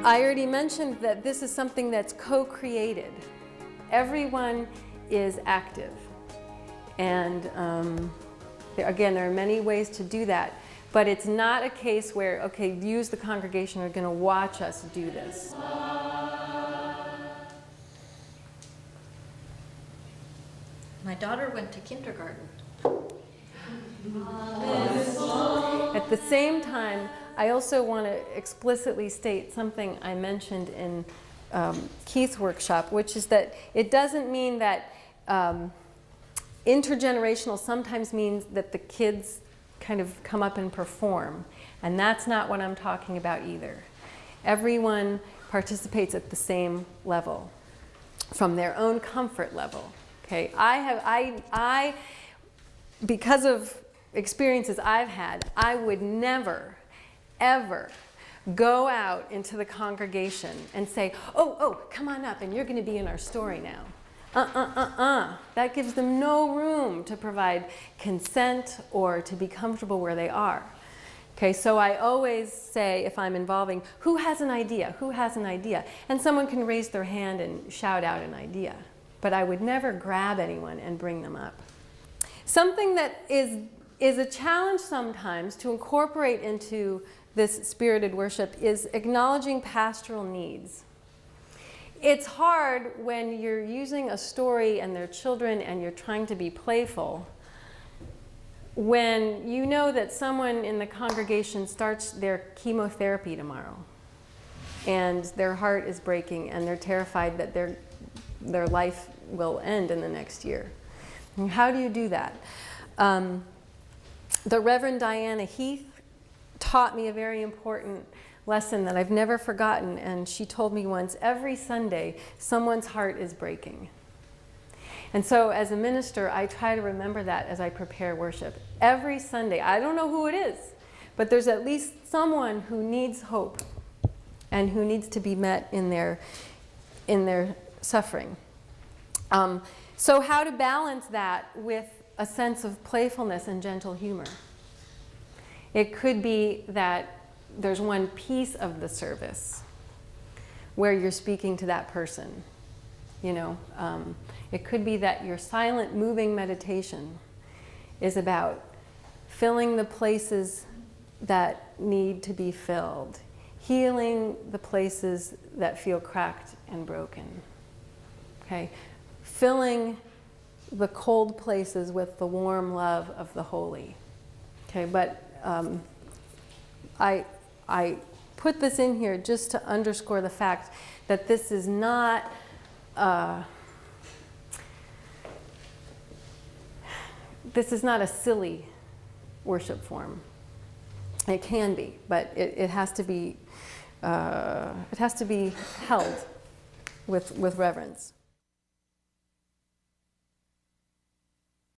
I already mentioned that this is something that's co-created. Everyone is active. And again, there are many ways to do that. But it's not a case where, okay, you as the congregation are going to watch us do this. My daughter went to kindergarten. At the same time, I also want to explicitly state something I mentioned in Keith's workshop, which is that it doesn't mean that intergenerational sometimes means that the kids kind of come up and perform. And that's not what I'm talking about either. Everyone participates at the same level, from their own comfort level. Okay, I because of experiences I've had, I would never, ever go out into the congregation and say, oh, come on up and you're going to be in our story now. That gives them no room to provide consent or to be comfortable where they are. Okay, so I always say, if I'm involving, who has an idea? Who has an idea? And someone can raise their hand and shout out an idea. But I would never grab anyone and bring them up. Something that is a challenge sometimes to incorporate into this spirited worship is acknowledging pastoral needs. It's hard when you're using a story and they're children and you're trying to be playful, when you know that someone in the congregation starts their chemotherapy tomorrow and their heart is breaking and they're terrified that their life will end in the next year. And how do you do that? The Reverend Diana Heath taught me a very important lesson that I've never forgotten, and she told me once, every Sunday someone's heart is breaking. And so as a minister, I try to remember that as I prepare worship. Every Sunday, I don't know who it is, but there's at least someone who needs hope and who needs to be met in their suffering. So how to balance that with a sense of playfulness and gentle humor? It could be that there's one piece of the service where you're speaking to that person. You know, it could be that your silent, moving meditation is about filling the places that need to be filled, healing the places that feel cracked and broken. Okay, filling the cold places with the warm love of the holy. Okay, but I put this in here just to underscore the fact that this is not a silly worship form. It can be, but it has to be held with reverence.